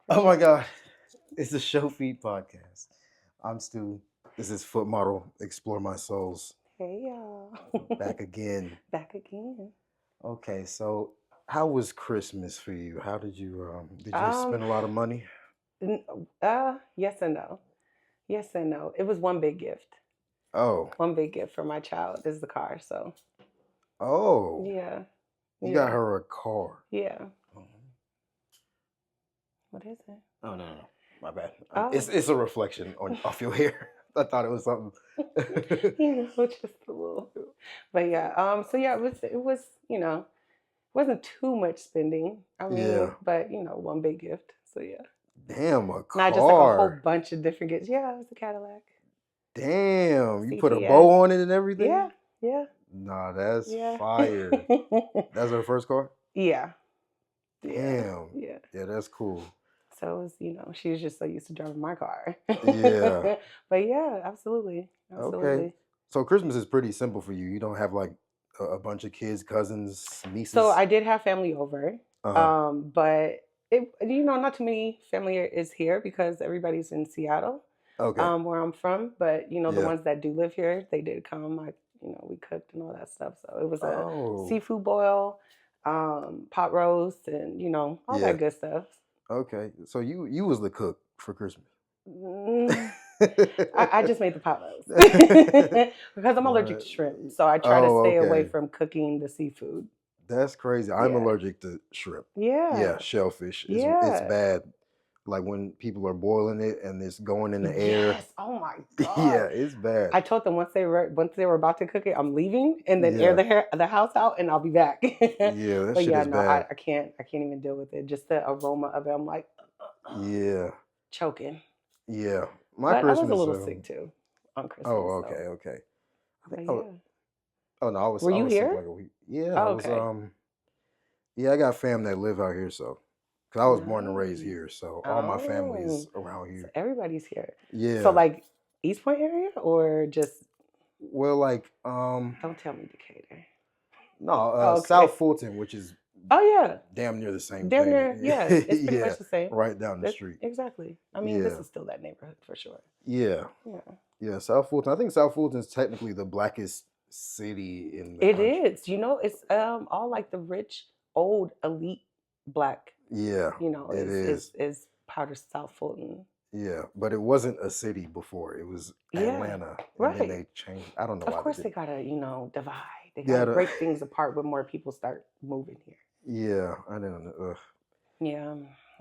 Oh my God. It's the Show Feed podcast. I'm Stu. This is Foot Model Explore My Souls. Hey y'all. Back again. Back again. Okay, so how was Christmas for you? How did you Um, spend a lot of money? n- yes and no. Yes and no. It was one big gift. Oh. One big gift for my child is the car. So Oh. yeah, You got yeah, her a car. yeah. Oh, What is it? no. My bad. Oh, It's a reflection on off your hair. I thought it was something. just a little. But yeah. So yeah, it was wasn't too much spending. I Yeah. mean, but one big gift. So yeah, Damn, a not just like a whole car. bunch of different gifts. Yeah, it was a Cadillac Damn, you put a CTS. bow on it and everything? Yeah, yeah. Nah, that's Yeah. fire. That's her first car? Yeah. Yeah. Damn. Yeah. Yeah, that's cool. So it was, she was just so used to driving my car. Yeah. But yeah, absolutely. Okay. Absolutely. So Christmas is pretty simple for you. You don't have like a bunch of kids, cousins, So nieces. I did have family over. Uh-huh. But not too many family is here because everybody's in Seattle, Okay. where I'm from. But the Yeah. ones that do live here, they did come. We cooked and all that stuff. So it was a Oh. seafood boil, pot roast, and all Yeah. that good stuff. Okay. So you was the cook for Christmas. Mm, I just made the pot roast because I'm allergic But to shrimp, so I try to stay away okay. from cooking the seafood. That's crazy. I'm Yeah, allergic to shrimp. yeah, Yeah, shellfish. It's yeah. bad. Like when people are boiling it and it's going in the air. Yes. Oh my Yeah, god. it's bad. I told them once they were about to cook it, I'm leaving, and then air Yeah. the house out, and I'll be back. Yeah, that But shit yeah, is no, bad. I can't even deal with it. Just the aroma of it, I'm like Yeah. choking. Yeah. My But I was a Christmas, little sick too on Christmas. oh, So, okay. I think but I was, yeah. oh no, Were I you was sick here? like a week. Yeah, I Oh, was okay. yeah, I got fam that live out here, so cuz I was born and raised Nice. here, so all my family is Oh, around so here. everybody's here. So Yeah. like East Point area or just Well, like don't tell me Decatur. no, Oh, South okay. Fulton, which is Oh yeah. damn near the same Damn thing. near, yeah. It's pretty Yeah, much the same. right down the That's street. exactly. I mean, this Yeah. is still that neighborhood for sure. Yeah. Yeah. Yeah, South Fulton. I think South Fulton is technically the blackest city in the It country. is. It's all like the rich, old, elite black, Yeah, it is part of South Fulton. Yeah, but it wasn't a city before. It was Yeah. Atlanta, and then Right. they changed. I don't know Of why course they they did. gotta, divide. They Yeah, gotta break things apart when more people start moving here. yeah, I didn't know. Yeah.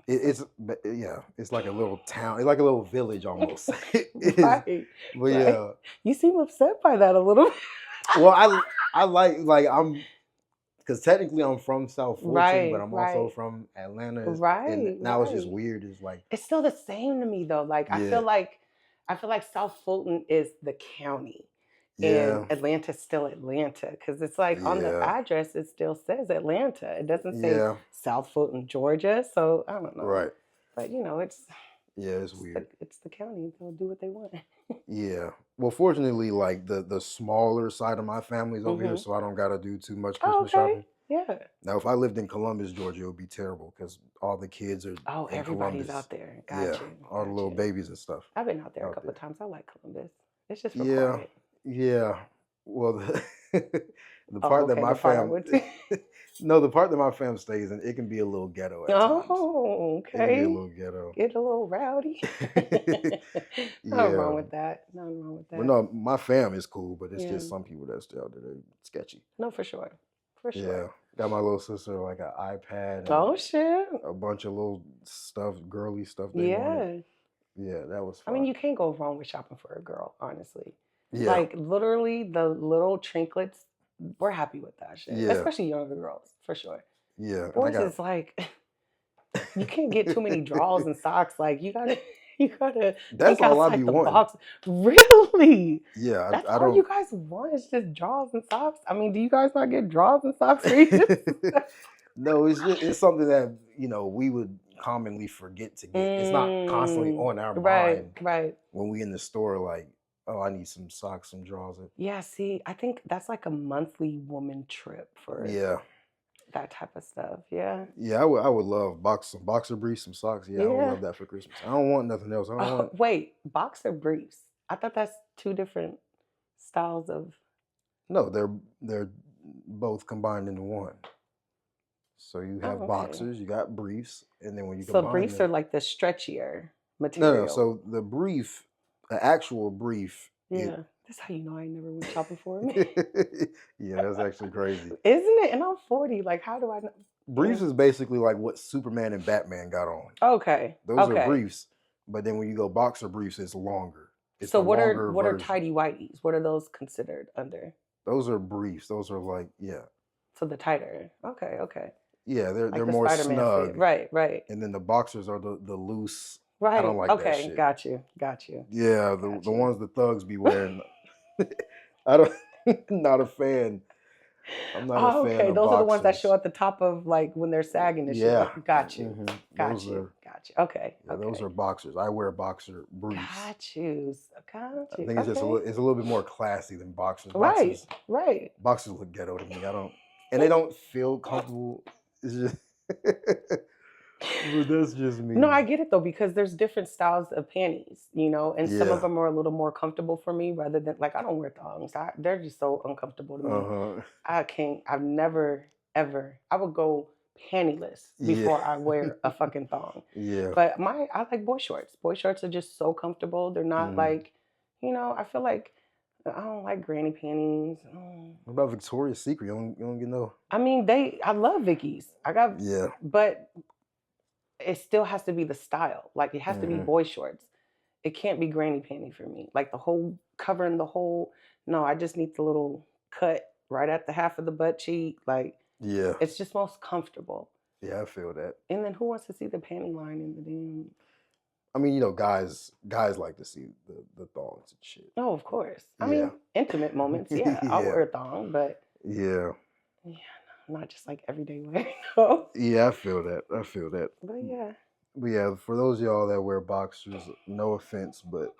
Yeah, it's like a little town. It's like a little village almost. It is, Right. but Right. yeah. You seem upset by that a little bit. Well, I like I'm because technically I'm from South Fulton, but Right, I'm also right, from Atlanta, and right, now it's just right. weird. It's like It's still the same to me though. Like yeah, I feel like South Fulton is the county and yeah, Atlanta's still Atlanta because it's like on the yeah, address it still says Atlanta. It doesn't say yeah. South Fulton, Georgia. So I don't know. Right. But Yeah, it's weird. it's the county. They'll do what they want. Yeah. Well, fortunately, like the smaller side of my family's over here, Hmm. so I don't gotta do too much Oh, Christmas okay. shopping. Yeah. Now, if I lived in Columbus, Georgia, it would be terrible because all the kids are Oh, in everybody's Columbus. out there. Yeah, Got you. all the Got little you. babies and stuff I've been out there a out couple of there. times. I like Columbus. It's just real Yeah, quiet. yeah. Well, the Oh, part that okay. my The part I fam, went to. no, the part that my fam stays in, it can be a little ghetto at times. Oh, It can be a okay. little ghetto. Get a little rowdy. Nothing Yeah. wrong with that. Nothing wrong with Well, that. no, my fam is cool, but it's Yeah. just some people that's out there they're sketchy. No, for sure. For Yeah, sure. got my little sister like an iPad and Oh shit. a bunch of little stuff, girly stuff they wanted. Yeah. Yeah, that was I mean, fun. you can't go wrong with shopping for a girl, honestly. Yeah, Like literally the little trinkets, we're happy with that shit. yeah, Especially younger girls, for sure. yeah. And I Boys got is like you can't get too many drawers and socks. Like you gotta that's think all I be outside the wanting. box. Really? Yeah, That's I all you don't. guys want is just drawers and socks. I mean, do you guys not get drawers and socks for you? No, it's something that we would commonly forget to get. It's not constantly on our Right, mind right. when we in the store. Like, oh, I need some socks, some drawers. Yeah, see, I think that's like a monthly woman trip for Yeah, that type of stuff. Yeah. Yeah, I would love some boxer briefs, some socks. Yeah, I would Yeah. love that for Christmas. I don't want nothing else. I don't want. Wait, boxer briefs. I thought that's two different styles of. No, they're both combined into one. So you have okay. boxers, you got briefs, and then when you So combine briefs them, are like the stretchier material. no. So the actual brief. Yeah, that's how you know I ain't never went shopping for me. Yeah, that's actually crazy. Isn't it? And I'm 40. Like, how do I know? Briefs is basically like what Superman and Batman got on. Okay. Those are briefs, but then when you go boxer briefs, it's longer. It's so what are tidy whities? What are those considered under? Those are briefs. Those are like So the tighter. Okay. Yeah, they're Like more Spider-Man snug. fit. Right. And then the boxers are the loose. Right. I don't like that shit. Got you. Yeah, the ones the thugs be wearing. I don't. Not a fan. I'm not a fan. Okay, of those are the ones that boxers. show at the top of like when they're sagging and shit. Yeah. Got you. Mhm. Got you. Okay. Yeah, those are boxers. I wear boxer briefs. Got you. I think it's just a little bit more classy than boxers. Right. Boxers look ghetto to me. And they don't feel comfortable. It's just, but that's just me. No, I get it though, because there's different styles of panties, and some of them are a little more comfortable for me rather than like I don't wear thongs. They're just so uncomfortable to me. I can't. I've never ever. I would go pantyless before I wear a fucking thong. Yeah. But I like boy shorts. Boy shorts are just so comfortable. They're not like, I feel like I don't like granny panties. What about Victoria's Secret? You don't get no. I mean, I love Vicky's. But it still has to be the style. Like it has to be boy shorts. It can't be granny panty for me. Like the whole covering the whole. No, I just need the little cut right at the half of the butt cheek. Like it's just most comfortable. Yeah, I feel that. And then who wants to see the panty line in the damn? I mean, guys like to see the thongs and shit. Oh, of course. I mean, intimate moments. Yeah, I'll wear a thong, but not just like everyday wear. No. Yeah, I feel that. But yeah, for those of y'all that wear boxers, no offense, but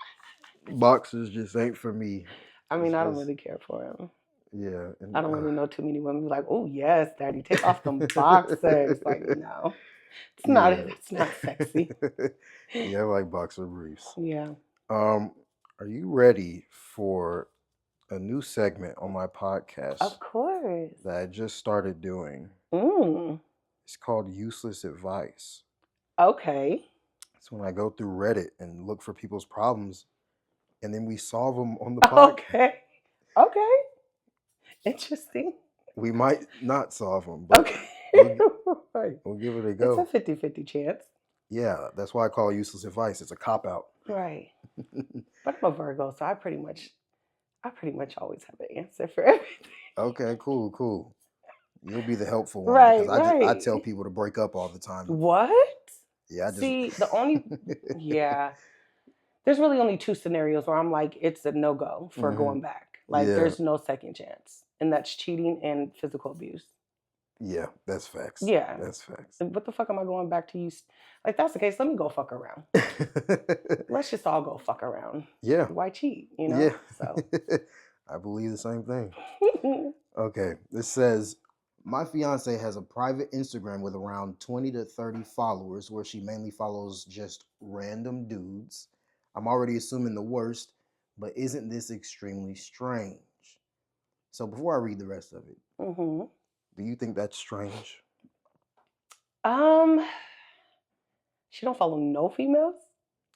boxers just ain't for me. I mean, I don't really care for them. Yeah. I don't really know too many women like, oh yes, daddy, take off them boxers. Like, no. It's not sexy. Yeah, I like boxer briefs. Yeah. Are you ready for a new segment on my podcast? Of course. That I just started doing. It's called Useless Advice. Okay. It's when I go through Reddit and look for people's problems, and then we solve them on the podcast. Okay. Interesting. We might not solve them, but we'll give it a go. It's a 50-50 chance. Yeah, that's why I call it useless advice. It's a cop-out. Right. But I'm a Virgo, so I pretty much always have an answer for everything. Okay, cool. You'll be the helpful one. Right, because I tell people to break up all the time. What? Yeah, there's really only two scenarios where I'm like, it's a no-go for going back. Like, there's no second chance. And that's cheating and physical abuse. Yeah, that's facts. Yeah. That's facts. What the fuck am I going back to you? Like, that's the case. Let me go fuck around. Let's just all go fuck around. Yeah. Why cheat? Yeah. So. I believe the same thing. Okay. This says, my fiance has a private Instagram with around 20 to 30 followers where she mainly follows just random dudes. I'm already assuming the worst, but isn't this extremely strange? So before I read the rest of it, do you think that's strange? She don't follow no females?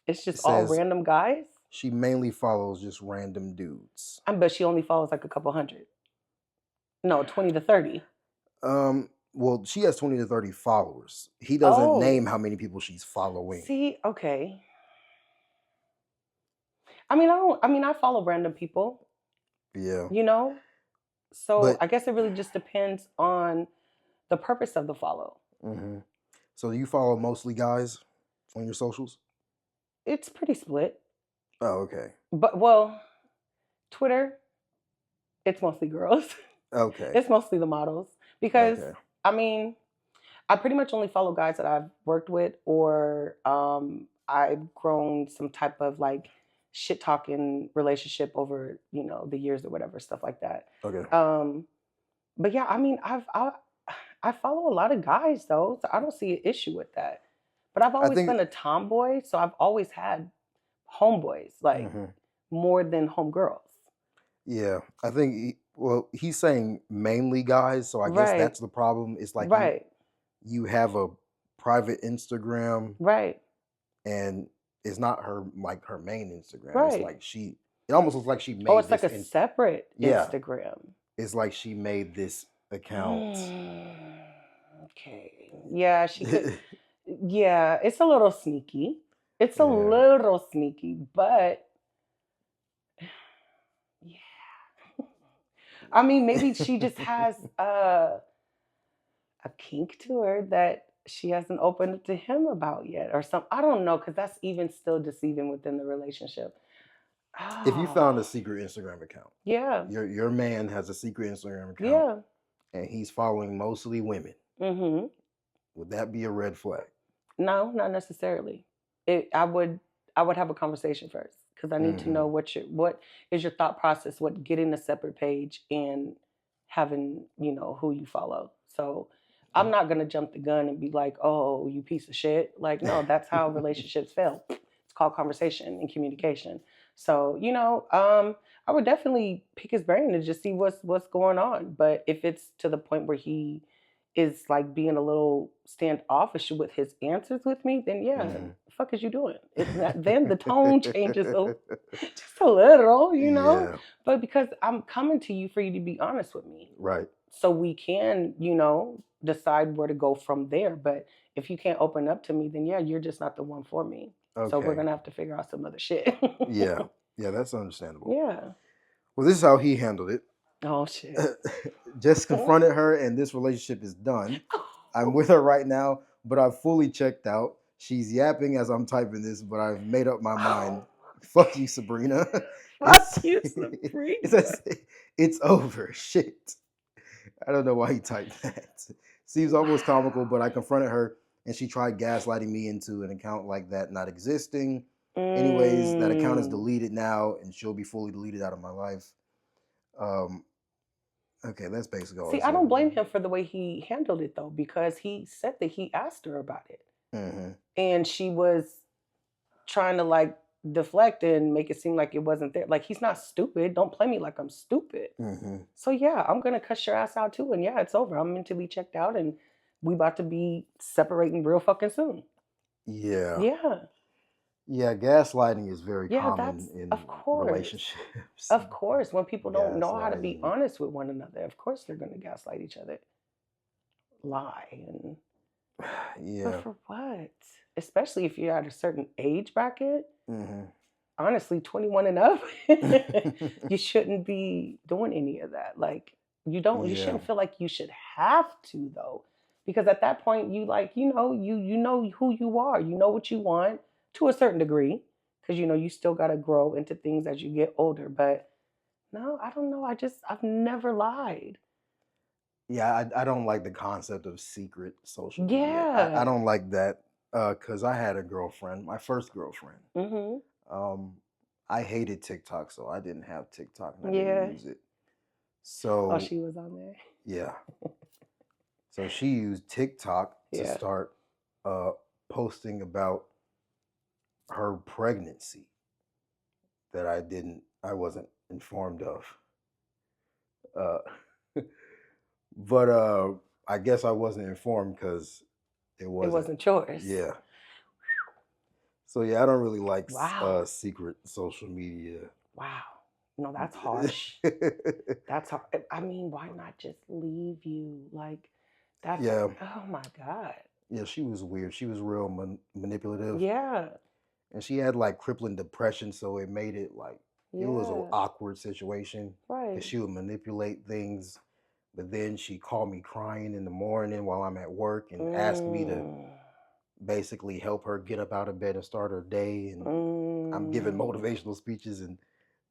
It's just all random guys? She mainly follows just random dudes. But she only follows like a couple hundred. No, 20 to 30. Well, she has 20 to 30 followers. He doesn't name how many people she's following. See, okay. I follow random people. Yeah. So I guess it really just depends on the purpose of the follow. So you follow mostly guys on your socials? It's pretty split. Oh, okay. But, Twitter, it's mostly girls. Okay. It's mostly the models. Because, I pretty much only follow guys that I've worked with or I've grown some type of like shit talking relationship over, the years or whatever, stuff like that. Okay. But yeah, I follow a lot of guys though, so I don't see an issue with that. But I've always been a tomboy, so I've always had homeboys, like more than homegirls. Yeah, I think. He's saying mainly guys, so I guess that's the problem. It's like you have a private Instagram, right? And it's not her main Instagram. Right. It's like it almost looks like she made. Oh, it's like a separate Instagram. It's like she made this account. Okay. Yeah, she could. Yeah, it's a little sneaky. It's a little sneaky, but yeah. I mean, maybe she just has a kink to her that she hasn't opened it to him about yet or something. I don't know, because that's even still deceiving within the relationship. If you found a secret Instagram account, yeah, your man has a secret Instagram account, and he's following mostly women, would that be a red flag? No, not necessarily. I would have a conversation first, because I need to know what is your thought process, what getting a separate page and having, who you follow. So I'm not gonna jump the gun and be like, oh, you piece of shit. Like, no, that's how relationships fail. It's called conversation and communication. So, I would definitely pick his brain to just see what's going on. But if it's to the point where he is like being a little standoffish with his answers with me, then the fuck is you doing? Then the tone changes just a little, Yeah. But because I'm coming to you for you to be honest with me. Right. So we can, decide where to go from there. But if you can't open up to me, then you're just not the one for me. Okay. So we're going to have to figure out some other shit. Yeah, that's understandable. Yeah. Well, this is how he handled it. Oh, shit. Just confronted her and this relationship is done. I'm with her right now, but I've fully checked out. She's yapping as I'm typing this, but I've made up my mind. Fuck you, Sabrina. Fuck you, Sabrina. It's over. Shit. I don't know why he typed that. Seems almost comical, but I confronted her and she tried gaslighting me into an account like that not existing. Anyways, that account is deleted now and she'll be fully deleted out of my life. Okay, that's basically all. See, I don't blame him for the way he handled it though, because he said that he asked her about it. And she was trying to like deflect and make it seem like it wasn't there. Like, he's not stupid. Don't play me like I'm stupid. So I'm gonna cuss your ass out too, and it's over. I'm mentally checked out and we about to be separating real fucking soon. Yeah, gaslighting is very common in relationships. Of course, when people don't know how to be honest with one another, of course they're gonna gaslight each other. Lie and but for what? Especially if you're at a certain age bracket. Honestly, 21 and up, you shouldn't be doing any of that. Like, you shouldn't feel like you should have to though, because at that point you you know who you are, you know what you want to a certain degree, because you still got to grow into things as you get older. But no, I don't know. I've never lied. Yeah, I don't like the concept of secret social media. I don't like that, because I had a girlfriend, my first girlfriend. I hated TikTok, so I didn't have TikTok and I didn't use it. So she was on there. Yeah. So she used TikTok to start posting about her pregnancy that I wasn't informed of. But I guess I wasn't informed because it wasn't yours. Yeah. So I don't really like secret social media. Wow. No, that's harsh. That's hard. I mean, why not just leave you? Like, that's oh my God. Yeah, she was weird. She was real manipulative. Yeah. And she had like crippling depression, so it made it like it was an awkward situation. Right. Because she would manipulate things, but then she called me crying in the morning while I'm at work and asked me to basically help her get up out of bed and start her day. And I'm giving motivational speeches, and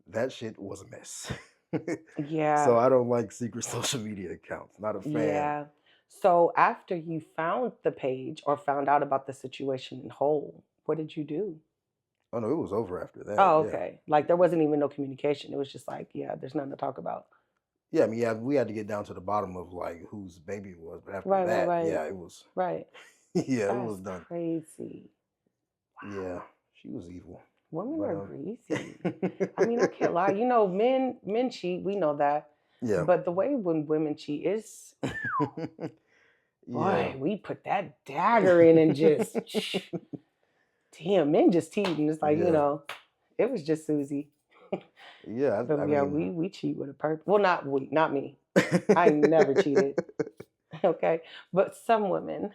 that shit was a mess. So I don't like secret social media accounts. Not a fan. Yeah. So after you found the page or found out about the situation in whole, what did you do? Oh no, it was over after that. Oh, okay. Like, there wasn't even no communication. It was just like, there's nothing to talk about. Yeah, I mean, yeah, we had to get down to the bottom of like whose baby it was, but after Right, that, right, yeah, it was. right. Yeah, it That's was done. crazy. Wow. Yeah, she was evil. Women But are greasy. I mean, I can't lie. You know, men cheat. We know that. yeah. But the way when women cheat is, Yeah. boy, we put that dagger in and just, damn, men just cheating. It's like, you Yeah. know, it was just Susie. Yeah, But I yeah, mean, we cheat with a purpose. Well, not me. I never cheated. Okay, but some women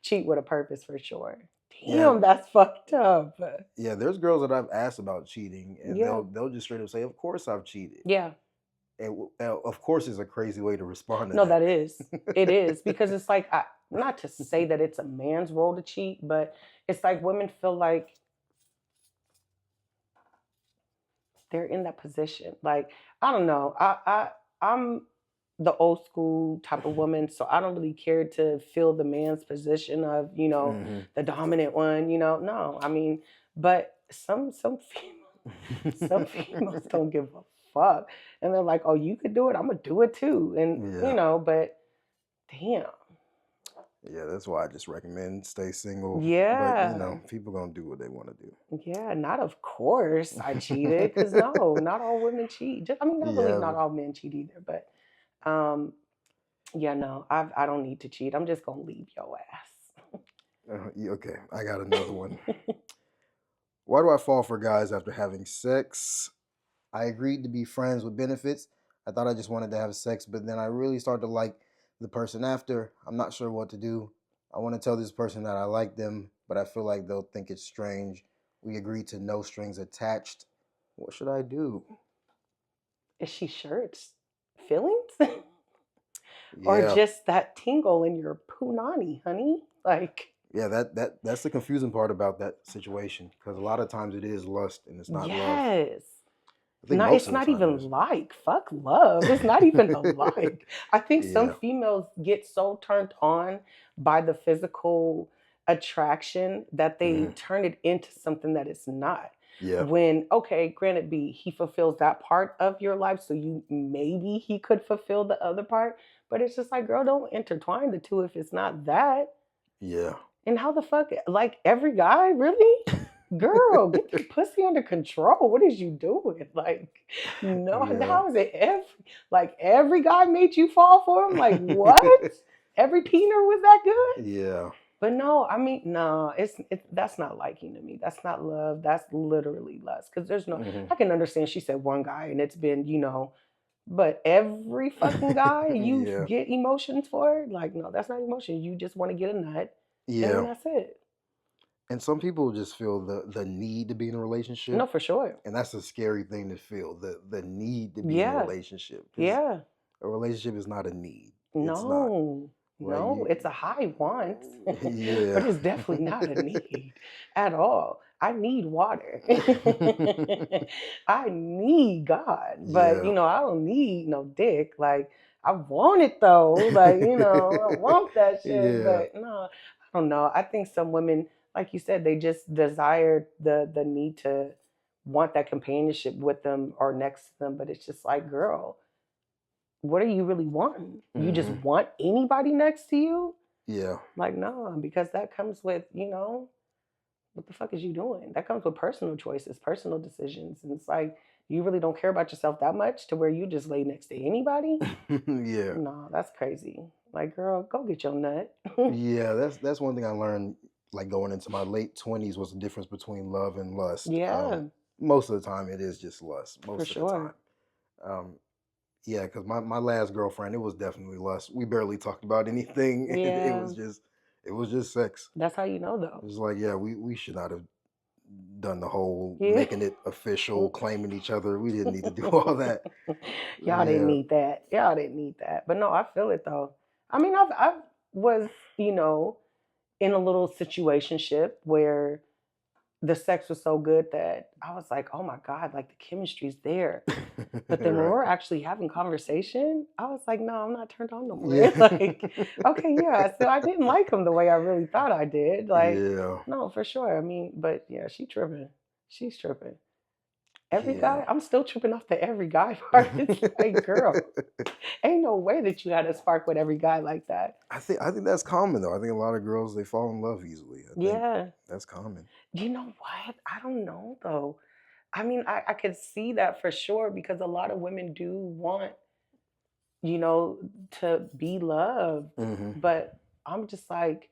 cheat with a purpose for sure. yeah, Damn, that's fucked up. yeah. There's girls that I've asked about cheating, and Yeah, they'll just straight up say, "Of course I've cheated." yeah. And of course is a crazy way to respond to No, that. that is. It is because it's like not to say that it's a man's role to cheat, but it's like women feel like they're in that position. Like I don't know. I'm the old school type of woman, so I don't really care to fill the man's position of Mm-hmm. the dominant one. No, I mean, but some females don't give a fuck, and they're like, oh, you could do it, I'm gonna do it too, and Yeah. but damn. Yeah, that's why I just recommend stay single. But Yeah. people gonna do what they want to do. Yeah, not of course I cheated because no, not all women cheat. Just, I mean, not really, not Yeah. all men cheat either. But yeah, no, I don't need to cheat. I'm just gonna leave your ass. Yeah, okay, I got another one. Why do I fall for guys after having sex? I agreed to be friends with benefits. I thought I just wanted to have sex, but then I really started to like the person after. I'm not sure what to do. I want to tell this person that I like them, but I feel like they'll think it's strange. We agreed to no strings attached. What should I do? Is she sure it's feelings? Or Yeah. just that tingle in your punani, honey? Like, Yeah, that's the confusing part about that situation because a lot of times it is lust and it's not love. yes. I think Not, most it's of the not time it even is. like fuck love. It's not even a like. I think some Yeah. females get so turned on by the physical attraction that they turn it into something that it's not. Yeah. When okay, granted, he fulfills that part of your life, so you maybe he could fulfill the other part, but it's just like, girl, don't intertwine the two if it's not that. Yeah. And how the fuck, like every guy, really? Girl, get your pussy under control. What is you doing? Like, no, Yeah. how is it every guy made you fall for him? Like, what? Every peener was that good? Yeah. But no, I mean, no, that's not liking to me. That's not love. That's literally lust. Because there's no, I can understand she said one guy and it's been, but every fucking guy you Yeah. get emotions for, like, no, that's not emotion. You just want to get a nut. And Yeah. then that's it. And some people just feel the need to be in a relationship. No, for sure. And that's a scary thing to feel, the need to be in a Yeah. relationship. 'Cause Yeah. a relationship is not a need. It's not. No. Like No, it's a high want, Yeah. but it's definitely not a need at all. I need water. I need God, but Yeah. I don't need no dick. Like I want it though. Like I want that shit, Yeah. but no, I don't know. I think some women, like you said, they just desire the need to want that companionship with them or next to them, but it's just like, girl, what are you really wanting? You just want anybody next to you? Yeah. Like, no, because that comes with, what the fuck is you doing? That comes with personal choices, personal decisions. And it's like, you really don't care about yourself that much to where you just lay next to anybody? Yeah. No, that's crazy. Like, girl, go get your nut. Yeah, that's one thing I learned like going into my late 20s was the difference between love and lust. Yeah. Most of the time it is just lust. Most For of sure. the time. Yeah, because my last girlfriend, it was definitely lust. We barely talked about anything. Yeah. It was just sex. That's how you know, though. It was like, yeah, we should not have done the whole Yeah. making it official, claiming each other. We didn't need to do all that. Y'all didn't need that. Y'all didn't need that. But no, I feel it though. I mean, I was, in a little situationship where the sex was so good that I was like, oh my God, like the chemistry's there. But then when Right. we're actually having conversation, I was like, no, I'm not turned on no more. Yeah. Like, okay, yeah. So I didn't like him the way I really thought I did. Like, Yeah. no, for sure. I mean, but yeah, she tripping. She's tripping. Every guy, I'm still tripping off the every guy part. It's like, girl, ain't no way that you had a spark with every guy like that. I think that's common though. I think a lot of girls, they fall in love easily. I think that's common. You know what? I don't know though. I mean, I could see that for sure because a lot of women do want, to be loved. But I'm just like,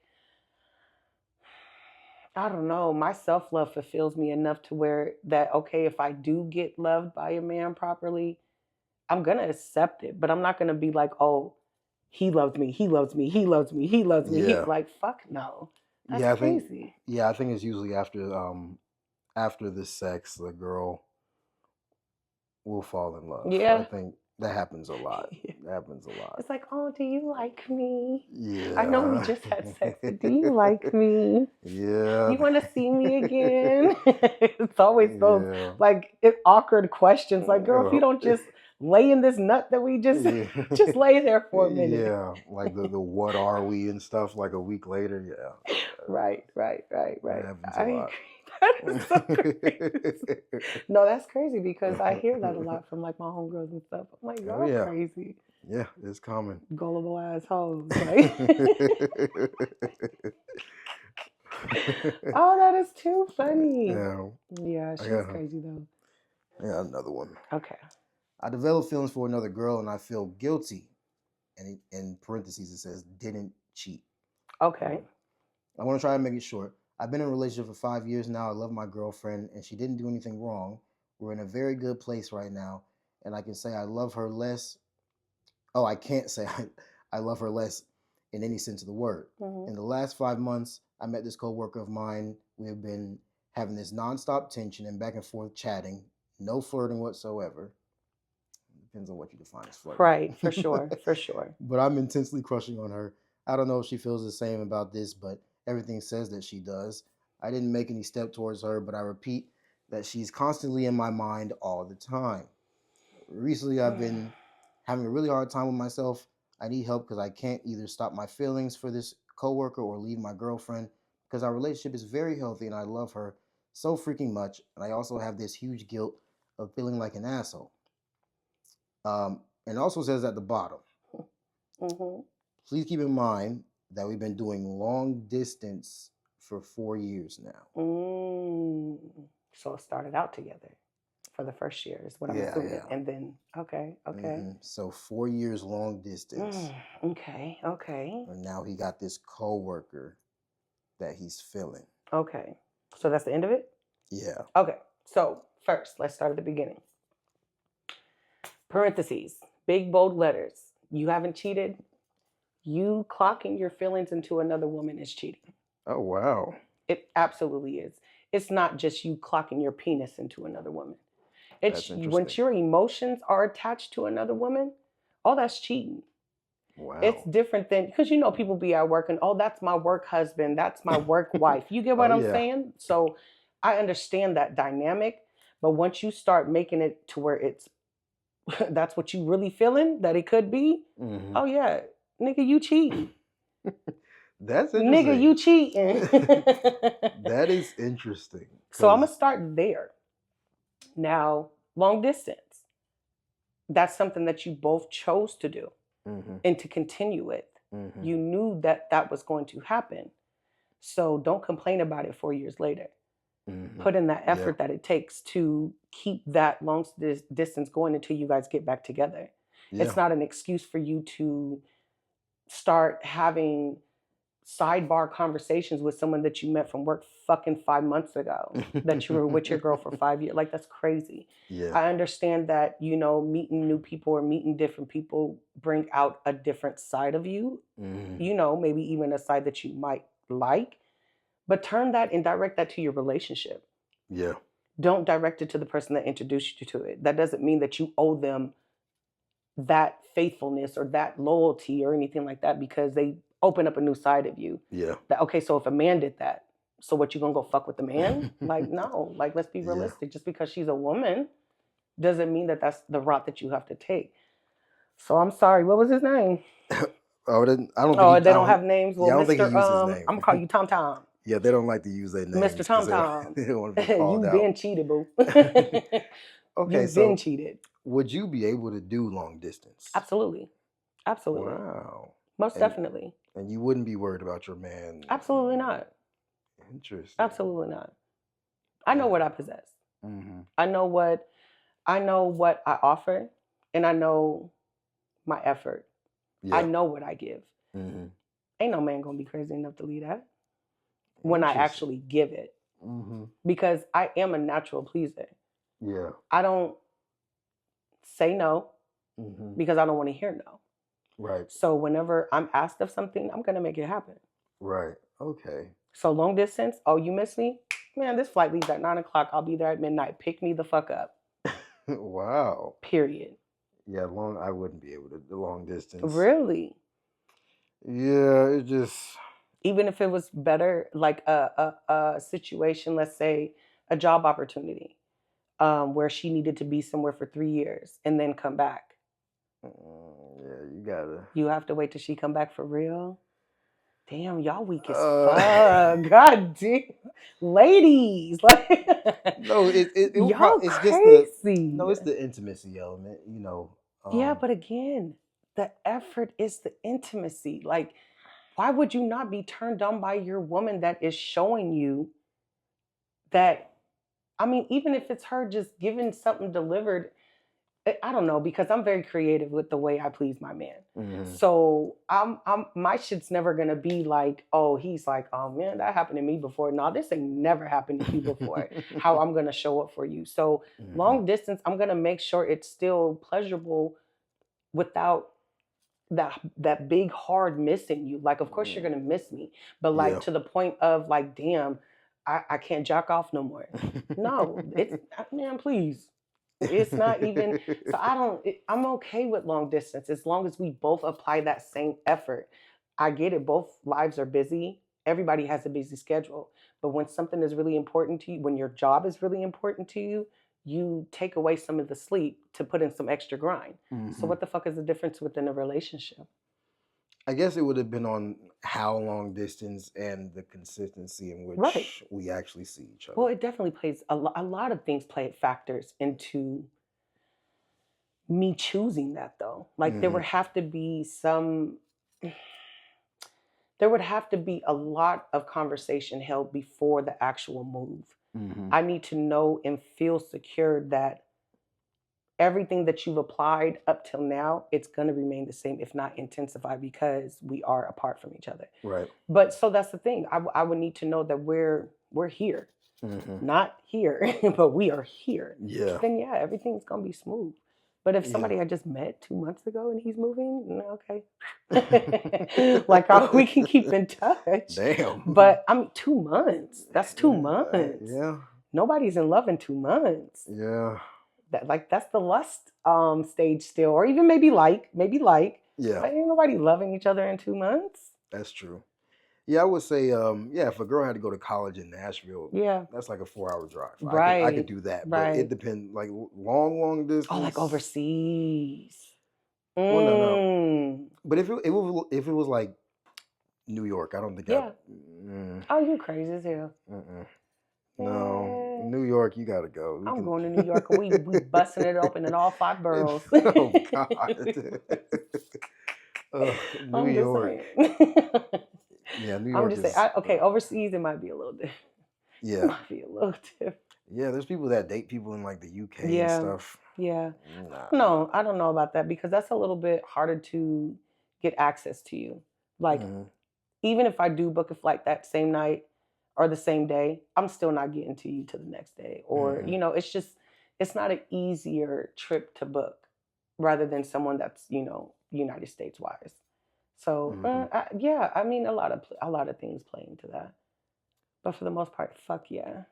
I don't know. My self-love fulfills me enough to where that, okay, if I do get loved by a man properly, I'm going to accept it. But I'm not going to be like, oh, he loves me. He loves me. He loves me. He loves me. Yeah. Like, fuck no. That's crazy. I think it's usually after the sex, the girl will fall in love. Yeah. I think that happens a lot. That happens a lot. It's like, oh, do you like me? Yeah. I know we just had sex, but do you like me? Yeah. You want to see me again? It's always those awkward questions. Like, girl, if you don't just lay in this nut that we just just lay there for a minute. Yeah, like the what are we and stuff. Like a week later, yeah. Right. That happens a lot. That is so crazy. No, that's crazy because I hear that a lot from like my homegirls and stuff. I'm like, y'all crazy. Yeah, it's common. Gullible assholes. Like. Oh, that is too funny. Yeah, she's crazy though. Yeah, another one. Okay. I developed feelings for another girl and I feel guilty. And in parentheses it says didn't cheat. Okay. I want to try and make it short. I've been in a relationship for 5 years now. I love my girlfriend and she didn't do anything wrong. We're in a very good place right now. And I can say I love her less. Oh, I can't say I love her less in any sense of the word. In the last 5 months, I met this coworker of mine. We have been having this nonstop tension and back and forth chatting. No flirting whatsoever. Depends on what you define as flirting. Right, for sure, for sure. But I'm intensely crushing on her. I don't know if she feels the same about this, but everything says that she does. I didn't make any step towards her, but I repeat that she's constantly in my mind all the time. Recently, I've been having a really hard time with myself. I need help because I can't either stop my feelings for this coworker or leave my girlfriend because our relationship is very healthy and I love her so freaking much. And I also have this huge guilt of feeling like an asshole. And also says at the bottom, please keep in mind that we've been doing long distance for 4 years now. So it started out together for the first year is what I'm assuming. Yeah. And then, okay. So 4 years long distance. Okay. And now he got this coworker that he's feeling. Okay. So that's the end of it? Yeah. Okay. So first, let's start at the beginning. Parentheses, big bold letters. You haven't cheated. You clocking your feelings into another woman is cheating. Oh, wow. It absolutely is. It's not just you clocking your penis into another woman. It's once your emotions are attached to another woman, that's cheating. Wow. It's different than, because people be at work and, that's my work husband, that's my work wife. You get what I'm saying? So I understand that dynamic, but once you start making it to where it's, that's what you really feeling that it could be, oh yeah, nigga, you cheating. That's interesting. Nigga, you cheating. That is interesting. So I'm going to start there. Now, long distance. That's something that you both chose to do and to continue with. You knew that was going to happen. So don't complain about it 4 years later. Put in that effort that it takes to keep that long distance going until you guys get back together. Yeah. It's not an excuse for you to start having sidebar conversations with someone that you met from work fucking 5 months ago that you were with your girl for 5 years. Like, that's crazy. Yeah. I understand that, meeting new people or meeting different people bring out a different side of you, maybe even a side that you might like, but turn that and direct that to your relationship. Yeah. Don't direct it to the person that introduced you to it. That doesn't mean that you owe them that faithfulness or that loyalty or anything like that because they open up a new side of you. Yeah. Okay, so if a man did that, so what, you gonna go fuck with the man? Like, no. Like, let's be realistic. Yeah. Just because she's a woman doesn't mean that that's the route that you have to take. So I'm sorry. What was his name? I don't think. They don't have names. Well, I don't think he used his name. I'm gonna call you Tom Tom. Yeah, they don't like to use their names. Mr. Tom Tom. They don't want to be called You've out. been cheated, boo. Okay, You've been cheated. Would you be able to do long distance? Absolutely. Absolutely. Wow. Most definitely. And you wouldn't be worried about your man? Absolutely not. Interesting. Absolutely not. I know what I possess. Mm-hmm. I know what I offer, and I know my effort. Yeah. I know what I give. Mm-hmm. Ain't no man gonna be crazy enough to leave that when I actually give it. Mm-hmm. Because I am a natural pleaser. Yeah. I don't say no because I don't want to hear no. Right. So whenever I'm asked of something, I'm gonna make it happen. Right. Okay. So long distance, oh, you miss me? Man, this flight leaves at 9 o'clock. I'll be there at midnight. Pick me the fuck up. Wow. Period. Yeah, I wouldn't be able to do long distance. Really? Yeah, it just... Even if it was better, like a situation, let's say a job opportunity, where she needed to be somewhere for 3 years and then come back. Yeah, you have to wait till she come back for real? Damn, y'all weak as fuck. God damn. Ladies. Like, no, it's crazy. It's the intimacy element, you know. Yeah, but again, the effort is the intimacy. Like, why would you not be turned on by your woman that is showing you that, I mean, even if it's her just giving something delivered, I don't know, because I'm very creative with the way I please my man. Mm-hmm. So my shit's never gonna be like, oh, he's like, oh man, that happened to me before. No, this ain't never happened to you before. How I'm gonna show up for you. So long distance, I'm gonna make sure it's still pleasurable without that big hard missing you. Like, of course you're gonna miss me, but like to the point of like, damn, I can't jack off no more. No, it's, man, please. It's not even, so I'm okay with long distance as long as we both apply that same effort. I get it. Both lives are busy. Everybody has a busy schedule. But when something is really important to you, when your job is really important to you, you take away some of the sleep to put in some extra grind. Mm-hmm. So what the fuck is the difference within a relationship? I guess it would have been on how long distance and the consistency in which we actually see each other. Well, it definitely plays a lot of things factors into me choosing that, though. Like there would have to be a lot of conversation held before the actual move. Mm-hmm. I need to know and feel secure that everything that you've applied up till now, it's going to remain the same, if not intensify, because we are apart from each other. Right. But so that's the thing. I would need to know that we're here, not here, but we are here. Yeah. Then yeah, everything's going to be smooth. But if somebody I just met 2 months ago and he's moving, okay. Like we can keep in touch. Damn. But 2 months. That's 2 months. Yeah. Nobody's in love in 2 months. Yeah. That's the lust stage still, or even maybe like. Yeah. But ain't nobody loving each other in 2 months. That's true. Yeah, I would say, if a girl had to go to college in Nashville, that's like a 4-hour drive. Right. I could do that. Right. But it depends, like long distance. Oh, like overseas. Well, no. But if it was like New York, I don't think Oh, you crazy as hell. No, New York, you gotta go. I'm going to New York, and we busting it open in all 5 boroughs. Oh God. New York. Yeah, New York. I'm just saying. Okay, overseas it might be a little different. Yeah, it might be a little different. Yeah, there's people that date people in like the UK and stuff. Yeah. No, I don't know about that because that's a little bit harder to get access to you. Like, even if I do book a flight that same night or the same day, I'm still not getting to you till the next day. Or, it's not an easier trip to book rather than someone that's, United States wise. So, I mean, a lot of things play into that. But for the most part, fuck yeah.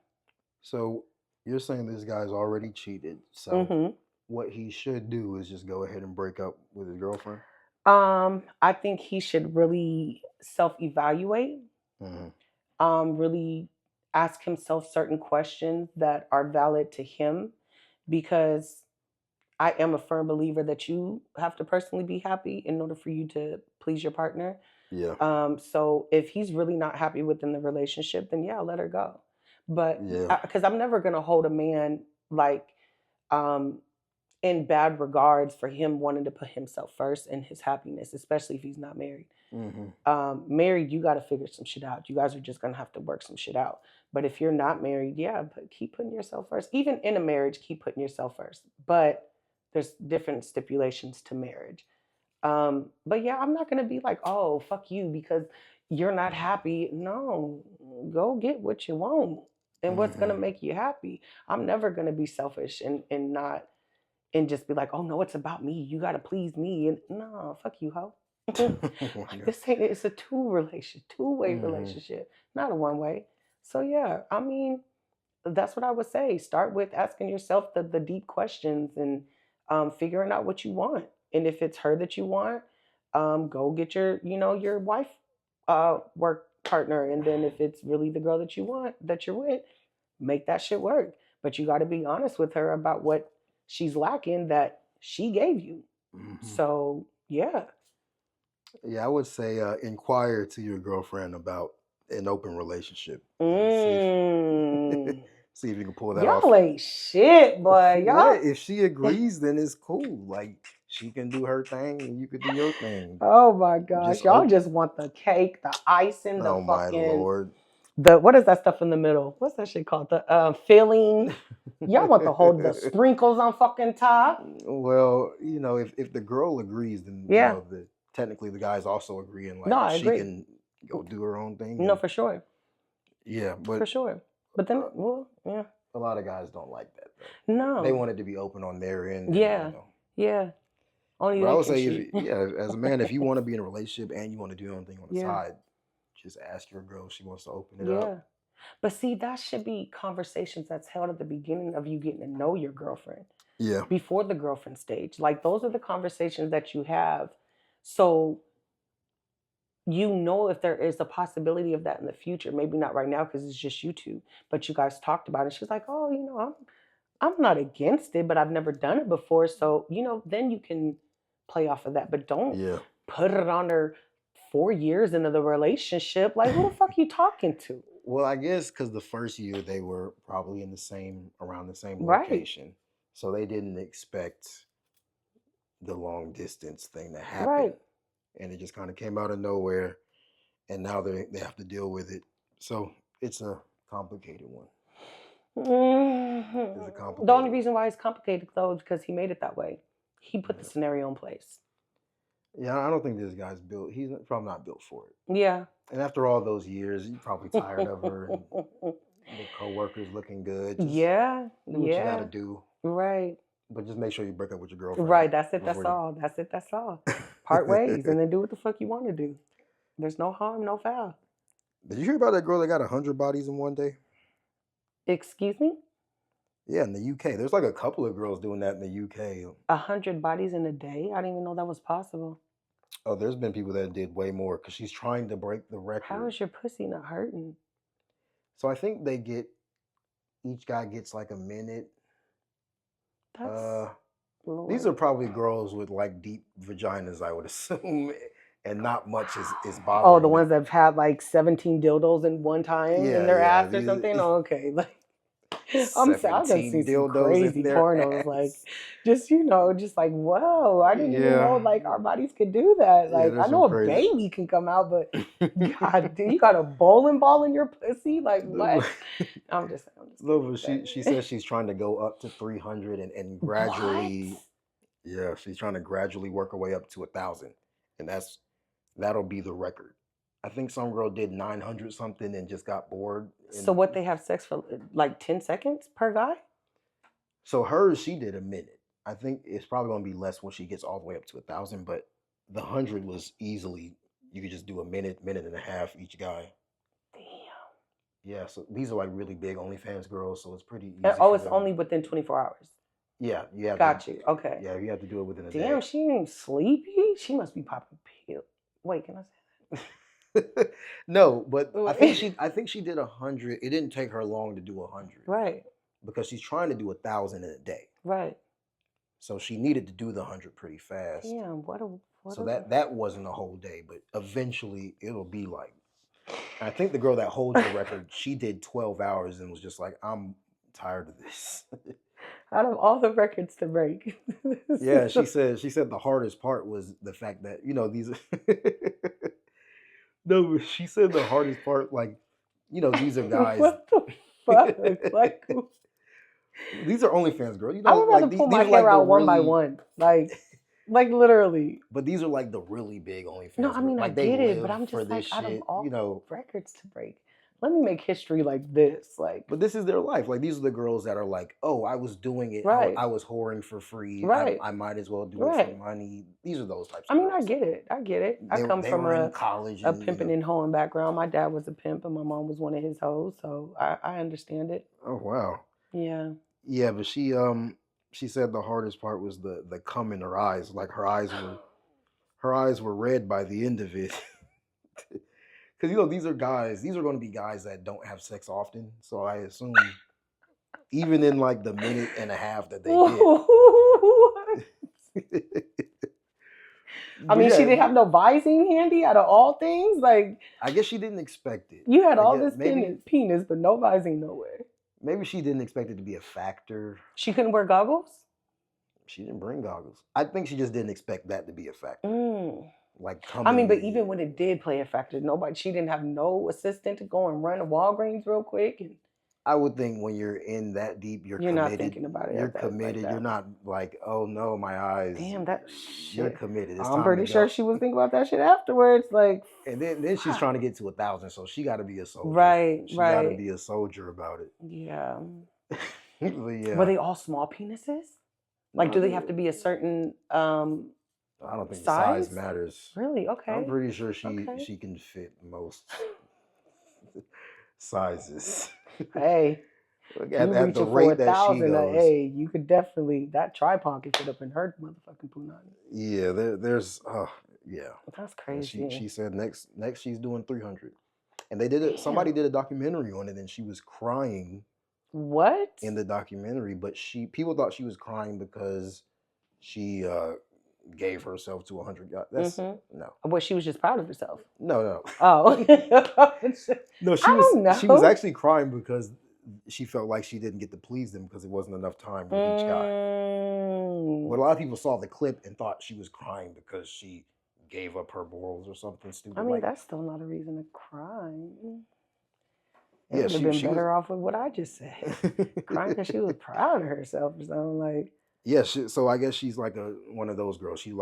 So you're saying this guy's already cheated. So what he should do is just go ahead and break up with his girlfriend? I think he should really self-evaluate. Really ask himself certain questions that are valid to him, because I am a firm believer that you have to personally be happy in order for you to please your partner. Yeah. So if he's really not happy within the relationship, then yeah, let her go. But Yeah. because I'm never gonna hold a man like um in bad regards for him wanting to put himself first and his happiness, especially if he's not married. Married, you got to figure some shit out. You guys are just gonna have to work some shit out. But if you're not married, yeah, but keep putting yourself first. Even in a marriage, keep putting yourself first. But there's different stipulations to marriage. But yeah, I'm not gonna be like, oh, fuck you because you're not happy. No, go get what you want and what's gonna make you happy. I'm never gonna be selfish and not and just be like, oh no, it's about me. You gotta please me. And no, fuck you, hoe. Like this ain't it's a two-way relationship, not a one-way. So yeah, I mean, that's what I would say. Start with asking yourself the deep questions and figuring out what you want. And if it's her that you want, go get your wife work partner. And then if it's really the girl that you want, that you're with, make that shit work. But you got to be honest with her about what she's lacking that she gave you. So yeah. Yeah, I would say inquire to your girlfriend about an open relationship. See if you can pull that off. Y'all ain't shit, boy. Y'all. What? If she agrees, then it's cool. Like she can do her thing and you can do your thing. Oh my gosh. Y'all just want the cake, the icing, the fucking. My Lord. What is that stuff in the middle? What's that shit called? The filling. Y'all want the sprinkles on fucking top. Well, if the girl agrees, then technically the guy's also agreeing. Like I agree. Can go do her own thing. No, for sure. Yeah, but for sure. But then, yeah. A lot of guys don't like that though. No. They want it to be open on their end. Yeah. Yeah. Only but I would say, as a man, if you want to be in a relationship and you want to do your own thing on the side, just ask your girl if she wants to open it up. Yeah. But see, that should be conversations that's held at the beginning of you getting to know your girlfriend. Yeah. Before the girlfriend stage. Like, those are the conversations that you have. So if there is a possibility of that in the future. Maybe not right now because it's just you two. But you guys talked about it. She's like, oh, I'm not against it, but I've never done it before. So, then you can play off of that. But don't put it on her 4 years into the relationship. Like, who the fuck you talking to? Well, I guess because the first year they were probably around the same location. Right. So they didn't expect the long distance thing to happen. Right. And it just kind of came out of nowhere. And now they have to deal with it. So it's a complicated one. It's a complicated. The only reason why it's complicated, though, is because he made it that way. He put the scenario in place. Yeah, I don't think this guy's built. He's probably not built for it. Yeah. And after all those years, you're probably tired of her. And the coworkers looking good. Just do what you got to do. Right. But just make sure you break up with your girlfriend. Right. That's it. That's all. Part ways and then do what the fuck you want to do. There's no harm, no foul. Did you hear about that girl that got 100 bodies in one day? Excuse me? Yeah, in the UK. There's like a couple of girls doing that in the UK. 100 bodies in a day? I didn't even know that was possible. Oh, there's been people that did way more because she's trying to break the record. How is your pussy not hurting? So I think each guy gets like a minute. These are probably girls with like deep vaginas, I would assume, and not much is bothering. Oh, the ones that have had like 17 dildos in one time in their ass or something? Oh, okay. Like, I've seen some crazy pornos, ass. Like, just like, whoa, I didn't even know like our bodies could do that. Like, I know a baby can come out, but God, dude, you got a bowling ball in your pussy? Like, what? I'm just she says she's trying to go up to 300 and gradually, what? She's trying to gradually work her way up to 1,000, and that'll be the record. I think some girl did 900 something and just got bored. So what, they have sex for like 10 seconds per guy? So hers, she did a minute. I think it's probably going to be less when she gets all the way up to 1,000, but the 100 was easily, you could just do a minute and a half each guy. Damn. Yeah, so these are like really big OnlyFans girls, so it's pretty easy. And, it's only within 24 hours. Yeah, you have you. Okay. Yeah, you have to do it within a day. Damn, she ain't sleepy? She must be popping pills. Wait, can I say that? No, but I think she did 100. It didn't take her long to do 100. Right. Because she's trying to do 1,000 in a day. Right. So she needed to do the 100 pretty fast. Damn, what So that wasn't a whole day, but eventually it'll be like. I think the girl that holds the record, she did 12 hours and was just like, I'm tired of this. Out of all the records to break. Yeah, she said the hardest part was the fact that, these no, she said the hardest part, like, these are guys. What the fuck? Like, these are OnlyFans girls. I would rather pull my hair out one by one. Like literally. But these are like the really big OnlyFans. No, I mean, I get it, but I'm just like, out of all records to break, let me make history like this. Like, but this is their life. Like, these are the girls that are like, oh, I was doing it. Right. I was whoring for free. Right. I might as well do it for money. These are those types of girls. I get it. I come from a pimping and hoeing background. My dad was a pimp and my mom was one of his hoes, so I understand it. Oh, wow. Yeah. Yeah, but she said the hardest part was the cum in her eyes. Like, her eyes were red by the end of it. Because, these are going to be guys that don't have sex often. So I assume even in like the minute and a half that they get. I mean, she didn't have no Visine handy out of all things. Like, I guess she didn't expect it. You had all this penis, but no Visine nowhere. Maybe she didn't expect it to be a factor. She couldn't wear goggles? She didn't bring goggles. I think she just didn't expect that to be a factor. Like, but even when it did play a factor, she didn't have no assistant to go and run to Walgreens real quick. And I would think when you're in that deep, you're committed. Not thinking about it. You're committed. You're not like, oh no, my eyes. Damn, that shit. You're committed. I'm pretty sure she was thinking about that shit afterwards. Like, and then she's trying to get to 1,000, so she got to be a soldier. Right. She got to be a soldier about it. Yeah. But yeah. Were they all small penises? Like, do they have to be a certain I don't think size matters. Really? Okay. I'm pretty sure she can fit most sizes. Hey, at the rate that she goes, hey, you could definitely, that tripod could fit up in her motherfucking punani. Yeah, there's yeah. That's crazy. She said next she's doing 300, and they did it. Somebody did a documentary on it, and she was crying. What? In the documentary, but people thought she was crying because she gave herself to 100 guys. That's no. Well, she was just proud of herself. No. Oh. No, she was actually crying because she felt like she didn't get to please them because it wasn't enough time with each guy. But a lot of people saw the clip and thought she was crying because she gave up her morals or something stupid. I mean, that's still not a reason to cry. It would have been better off with what I just said. Crying because she was proud of herself or something like. Yeah, so I guess she's like one of those girls. She's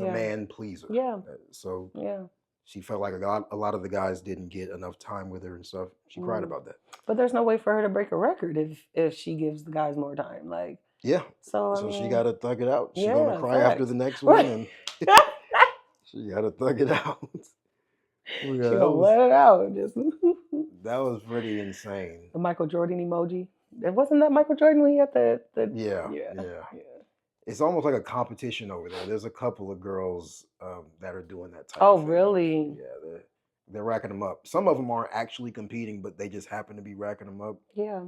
a man pleaser. Yeah. So yeah, she felt like a lot of the guys didn't get enough time with her and stuff. She cried about that. But there's no way for her to break a record if she gives the guys more time. Like, yeah. So I mean, she got to thug it out. She's gonna cry after the next one, and she got to thug it out. She gonna let it out. Just that was pretty insane. The Michael Jordan emoji. It wasn't that Michael Jordan when he had the yeah. It's almost like a competition over there. There's a couple of girls that are doing that type of thing. Really? Yeah, they're racking them up. Some of them aren't actually competing, but they just happen to be racking them up. Yeah.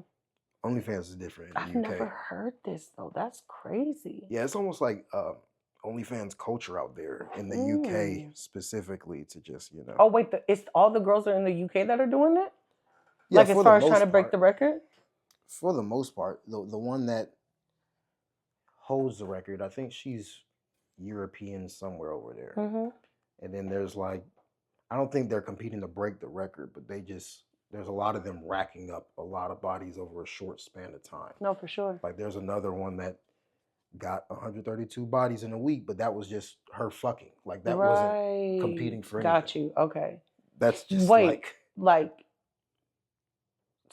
OnlyFans is different in the I've UK. never heard this though. That's crazy. Yeah, it's almost like OnlyFans culture out there in the UK specifically to just, Oh wait, it's all the girls are in the UK that are doing it? Yeah, like as far as trying to break the record? For the most part, the one that holds the record, I think she's European somewhere over there. And then there's I don't think they're competing to break the record, but there's a lot of them racking up a lot of bodies over a short span of time. No, for sure. Like there's another one that got 132 bodies in a week, but that was just her fucking. Like that wasn't competing for anything. Got you. Okay. That's just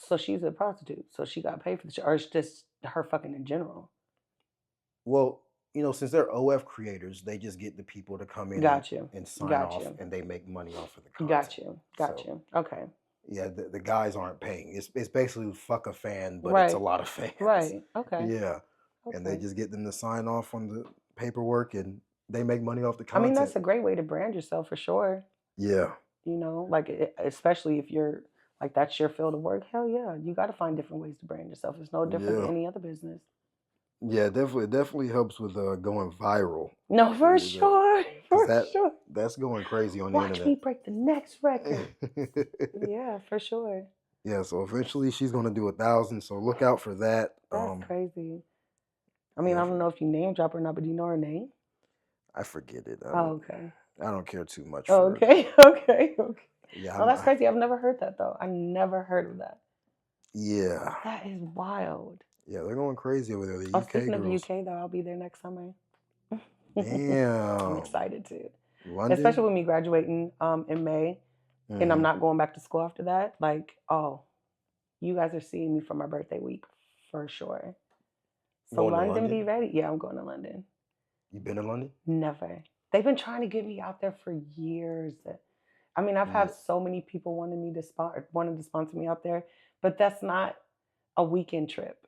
so she's a prostitute, so she got paid for the shit, or it's just her fucking in general? Well, since they're OF creators, they just get the people to come in and sign off, and they make money off of the content. Got you. Okay. Yeah, the guys aren't paying. It's basically fuck a fan, but it's a lot of fans. Right. Okay. Yeah. Okay. And they just get them to sign off on the paperwork, and they make money off the content. I mean, that's a great way to brand yourself for sure. Yeah. Especially if you're that's your field of work. Hell yeah, you got to find different ways to brand yourself. It's no different than any other business. Yeah, definitely helps with going viral. No, for sure. For sure. That's going crazy on the Watch internet. me break the next record. Yeah, for sure. Yeah, so eventually she's gonna do 1,000. So look out for that. That's crazy. I mean, I don't know if you name drop or not, but do you know her name? I forget it. Okay. I don't care too much. Okay. Yeah. Oh, that's crazy. I've never heard that though. I never heard of that. Yeah. That is wild. Yeah, they're going crazy over there. The UK speaking girls. of UK though, I'll be there next summer. Damn. I'm excited too. London? Especially with me graduating in May, and I'm not going back to school after that. Like, oh, you guys are seeing me for my birthday week for sure. So London, be ready. Yeah, I'm going to London. You been to London? Never. They've been trying to get me out there for years. I mean, I've had so many people wanting to sponsor me out there, but that's not a weekend trip.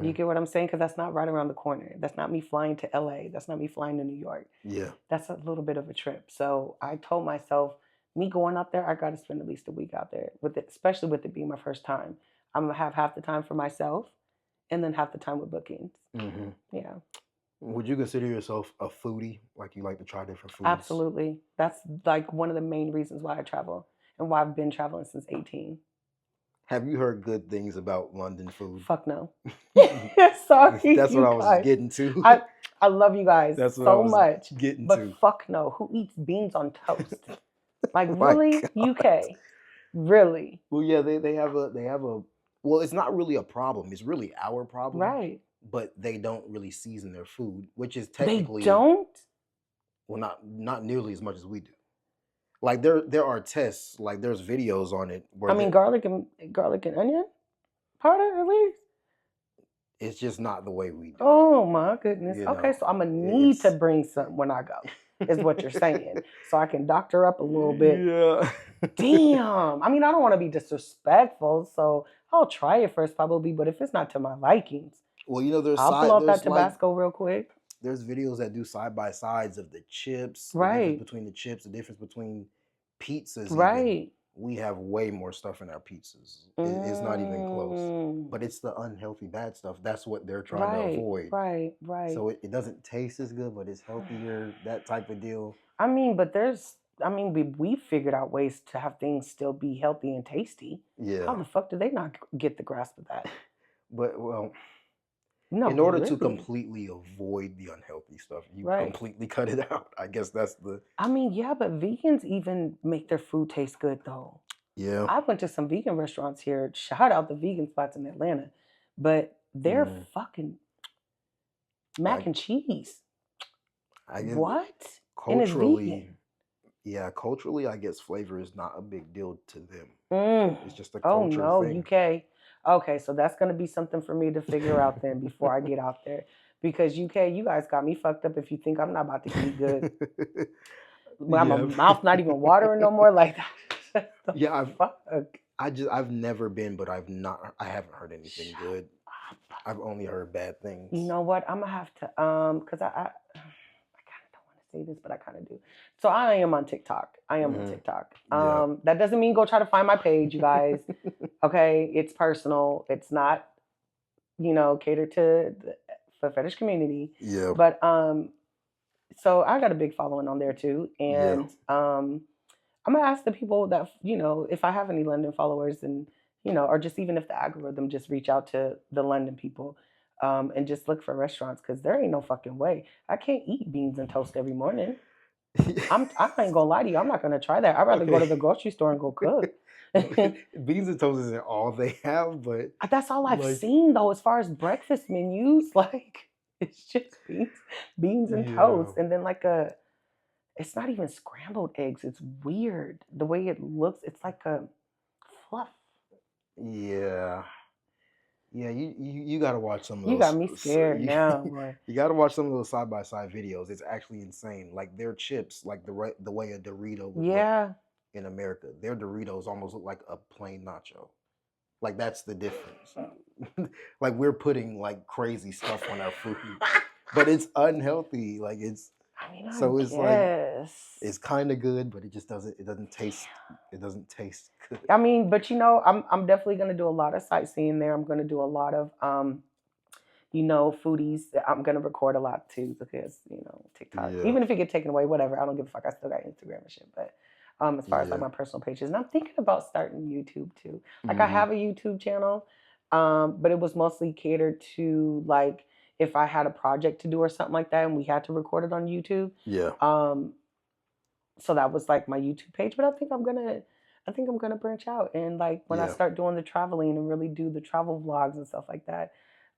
You get what I'm saying? Because that's not right around the corner. That's not me flying to LA. That's not me flying to New York. Yeah. That's a little bit of a trip. So I told myself, me going out there, I got to spend at least a week out there with it, especially with it being my first time. I'm going to have half the time for myself and then half the time with bookings. Yeah. Would you consider yourself a foodie? Like you like to try different foods? Absolutely. That's like one of the main reasons why I travel and why I've been traveling since 18. Have you heard good things about London food? Fuck no. Sorry. That's what I was getting to. I love you guys so much. But fuck no. Who eats beans on toast? Like really? UK? Really? Well, yeah, they have a well, it's not really a problem. It's really our problem. Right. But they don't really season their food, which is technically they don't. Well, not nearly as much as we do. Like there are tests, like there's videos on it where garlic and onion powder at least. It's just not the way we do. Oh my goodness. Okay, so I'm gonna need to bring some when I go. Is what you're saying, so I can doctor up a little bit. Yeah. Damn. I mean, I don't want to be disrespectful, so I'll try it first probably. But if it's not to my likings, well, there's I'll pull out that Tabasco real quick. There's videos that do side by sides of the chips, right? The difference between the chips, the difference between pizzas, right? Even. We have way more stuff in our pizzas. It's not even close. But it's the unhealthy bad stuff. That's what they're trying to avoid. Right. So it doesn't taste as good, but it's healthier. That type of deal. I mean, but we figured out ways to have things still be healthy and tasty. Yeah. How the fuck do they not get the grasp of that? But well. No, in order to completely avoid the unhealthy stuff, you completely cut it out. I guess that's the... I mean, yeah, but vegans even make their food taste good, though. Yeah. I went to some vegan restaurants here. Shout out the vegan spots in Atlanta. But they're fucking mac and cheese. I guess what? Culturally, yeah, culturally, I guess flavor is not a big deal to them. It's just a culture thing. Oh, no, UK. Okay, so that's going to be something for me to figure out then before I get out there. Because UK, you guys got me fucked up if you think I'm not about to eat good. My mouth's not even watering no more like that. Yeah, I've never been, but I haven't heard anything good. I've only heard bad things. You know what? I'm going to have to, because I kind of don't want to say this, but I kind of do. So I am on TikTok. On TikTok. That doesn't mean go try to find my page, you guys. Okay, it's personal. It's not, catered to the fetish community. Yeah. But so I got a big following on there too, and I'm gonna ask the people that if I have any London followers, and or just even if the algorithm just reach out to the London people, and just look for restaurants, because there ain't no fucking way I can't eat beans and toast every morning. I ain't gonna lie to you. I'm not gonna try that. I'd rather go to the grocery store and go cook. Beans and toast isn't all they have, but that's all I've seen though, as far as breakfast menus. Like it's just beans and toast, and then it's not even scrambled eggs. It's weird the way it looks. It's like a fluff. Yeah. Yeah, you gotta watch some of those. You got me scared now, boy. You gotta watch some of those side by side videos. It's actually insane. Like their chips, like the way a Dorito would look in America. Their Doritos almost look like a plain nacho. Like that's the difference. Like we're putting like crazy stuff on our food, but it's unhealthy. Like it's. Like it's kind of good, but it just doesn't taste good. I mean, but I'm definitely gonna do a lot of sightseeing there. I'm gonna do a lot of foodies. I'm gonna record a lot too because TikTok. Even if it get taken away, whatever. I don't give a fuck. I still got Instagram and shit. But as far as like my personal pages, and I'm thinking about starting YouTube too. Like I have a YouTube channel, but it was mostly catered to like if I had a project to do or something like that, and we had to record it on YouTube. Yeah. So that was like my YouTube page. But I think I'm gonna branch out and like when I start doing the traveling and really do the travel vlogs and stuff like that.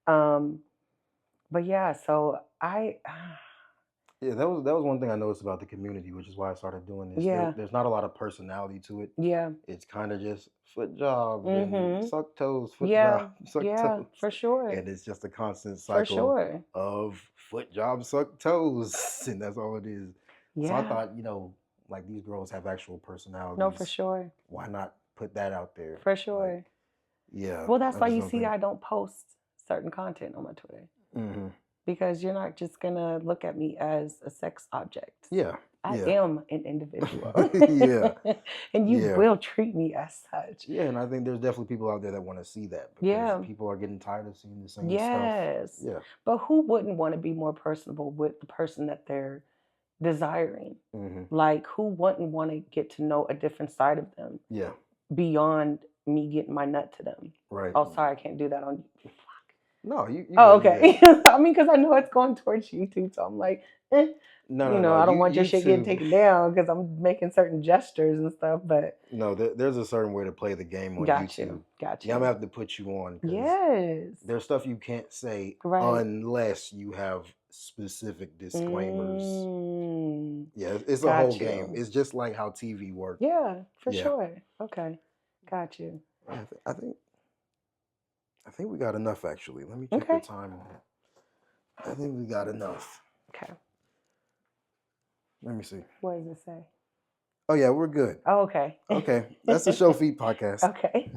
But yeah, so yeah, that was one thing I noticed about the community, which is why I started doing this. Yeah. There's not a lot of personality to it. Yeah. It's kind of just foot job and suck toes, foot job, suck toes. For sure. And it's just a constant cycle of foot job, suck toes. And that's all it is. Yeah. So I thought, like these girls have actual personalities. No, for sure. Why not put that out there? For sure. Like, yeah. Well, that's why you see I don't post certain content on my Twitter. Because you're not just going to look at me as a sex object. Yeah. I am an individual. And you will treat me as such. Yeah, and I think there's definitely people out there that want to see that. Because people are getting tired of seeing the same stuff. Yeah. But who wouldn't want to be more personable with the person that they're desiring? Like, who wouldn't want to get to know a different side of them? Yeah. Beyond me getting my nut to them. Right. Oh, sorry, I can't do that on you. No, you oh, okay. I mean, because I know it's going towards YouTube, so I'm like, No, I don't want your shit getting taken down because I'm making certain gestures and stuff. But no, there's a certain way to play the game on YouTube. Got you. Yeah, I'm gonna have to put you on. Yes. There's stuff you can't say unless you have specific disclaimers. Yeah, it's a whole game. It's just like how TV works. Yeah, for sure. Okay, got you. I think we got enough, actually. Let me check the time. I think we got enough. Okay. Let me see. What does it say? Oh, yeah, we're good. Oh, okay. Okay. That's the Show Feet podcast. Okay.